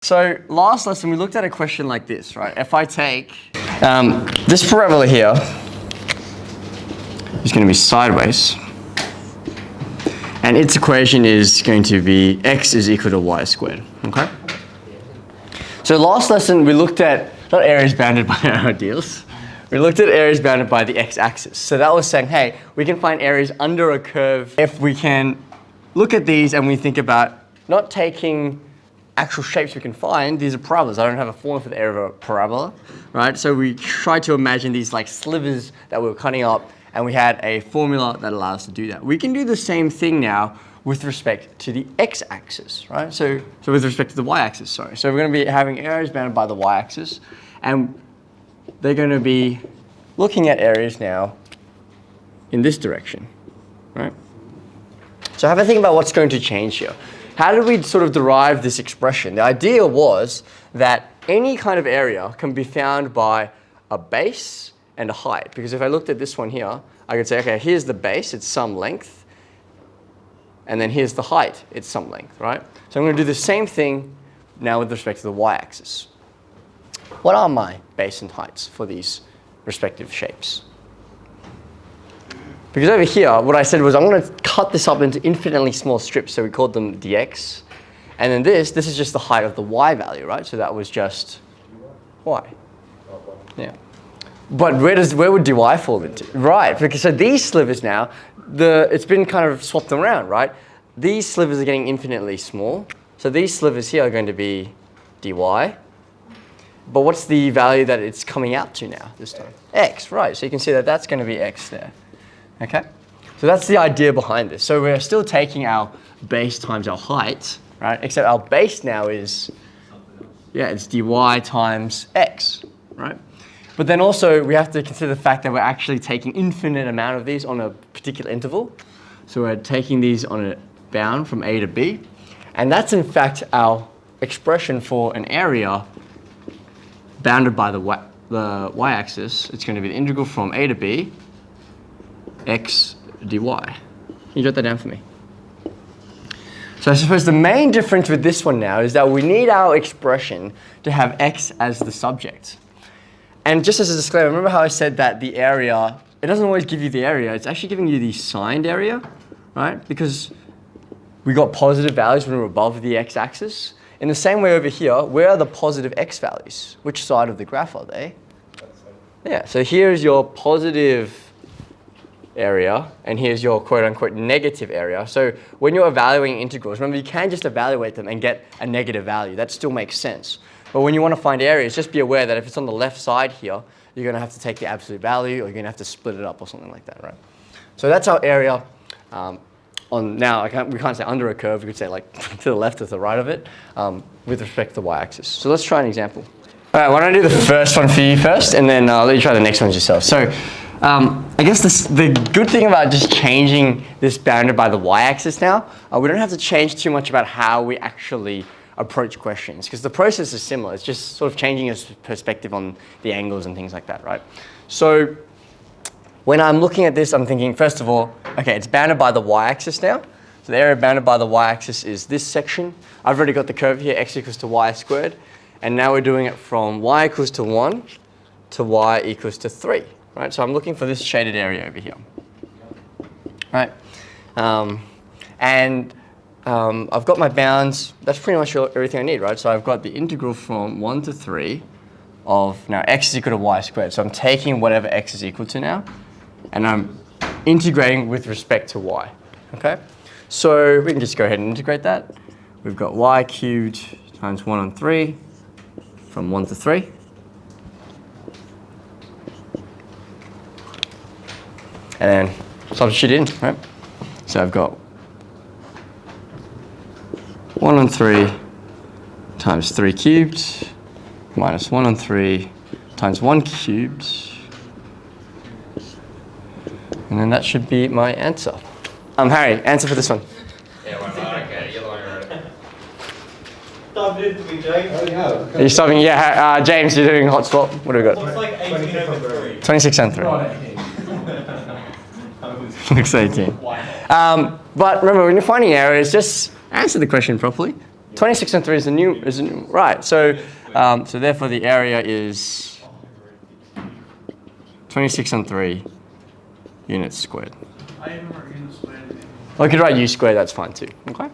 So last lesson we looked at a question like this, right? If I take this parabola here is going to be sideways, and its equation is going to be x is equal to y squared, okay? So last lesson we looked at, not areas bounded by our ideals, we looked at areas bounded by the x-axis. So that was saying, hey, we can find areas under a curve if we can look at these and we think about not taking actual shapes we can find. These are parabolas. I don't have a formula for the area of a parabola, right? So we tried to imagine these like slivers that we were cutting up, and we had a formula that allowed us to do that. We can do the same thing now with respect to the x-axis, right? So with respect to the y-axis, sorry. So we're going to be having areas bounded by the y-axis, and they're going to be looking at areas now in this direction, right? So have a think about what's going to change here. How did we sort of derive this expression? The idea was that any kind of area can be found by a base and a height. Because if I looked at this one here, I could say, okay, here's the base, it's some length. And then here's the height, it's some length, right? So I'm going to do the same thing now with respect to the y-axis. What are my base and heights for these respective shapes? Because over here, what I said was I'm going to cut this up into infinitely small strips, so we called them dx. And then this is just the height of the y value, right? So that was just y. Yeah. But where would dy fall into? Right, because so these slivers now, it's been kind of swapped around, right? These slivers are getting infinitely small. So these slivers here are going to be dy. But what's the value that it's coming out to now this time? X, right. So you can see that that's going to be x there. Okay, so that's the idea behind this. So we're still taking our base times our height, right? Except our base now is, it's dy times x, right? But then also we have to consider the fact that we're actually taking infinite amount of these on a particular interval. So we're taking these on a bound from a to b. And that's in fact our expression for an area bounded by the y-axis. It's going to be the integral from a to b x dy. Can you jot that down for me? So I suppose the main difference with this one now is that we need our expression to have x as the subject. And just as a disclaimer, remember how I said that the area, it doesn't always give you the area, it's actually giving you the signed area, right? Because we got positive values when we're above the x-axis. In the same way over here, where are the positive x values? Which side of the graph are they? Yeah, so here's your positive area, and here's your quote-unquote negative area. So when you're evaluating integrals, remember you can just evaluate them and get a negative value. That still makes sense. But when you want to find areas, just be aware that if it's on the left side here, you're going to have to take the absolute value, or you're going to have to split it up or something like that, right? So that's our area. Now, we can't say under a curve. We could say like to the left or to the right of it with respect to the y-axis. So let's try an example. All right, why don't I do the first one for you first, and then I'll let you try the next ones yourself. So I guess the good thing about just changing this bounded by the y-axis now, we don't have to change too much about how we actually approach questions, because the process is similar. It's just sort of changing your perspective on the angles and things like that, right? So when I'm looking at this, I'm thinking, first of all, okay, it's bounded by the y-axis now. So the area bounded by the y-axis is this section. I've already got the curve here, x equals to y squared. And now we're doing it from y equals to 1 to y equals to 3. Right, so I'm looking for this shaded area over here, right? I've got my bounds. That's pretty much everything I need, right? So I've got the integral from 1 to 3 of, now x is equal to y squared. So I'm taking whatever x is equal to now, and I'm integrating with respect to y, okay? So we can just go ahead and integrate that. We've got y cubed times 1 on 3 from 1 to 3. And then substitute in, right? So I've got 1 on 3 times 3 cubed minus 1 on 3 times 1 cubed. And then that should be my answer. Harry, answer for this one. Yeah, okay, you're the one who wrote it. Stop it to me, James. Oh, yeah. Are you stopping? Yeah, James, you're doing hot swap. What do we got? What's like 18 over 3? 26 and 3. Looks 18. But remember, when you're finding errors, just answer the question properly. 26 and 3 is a new, right. So, so therefore the area is 26 and 3 units squared. I remember units squared. I could write u squared, that's fine too, okay?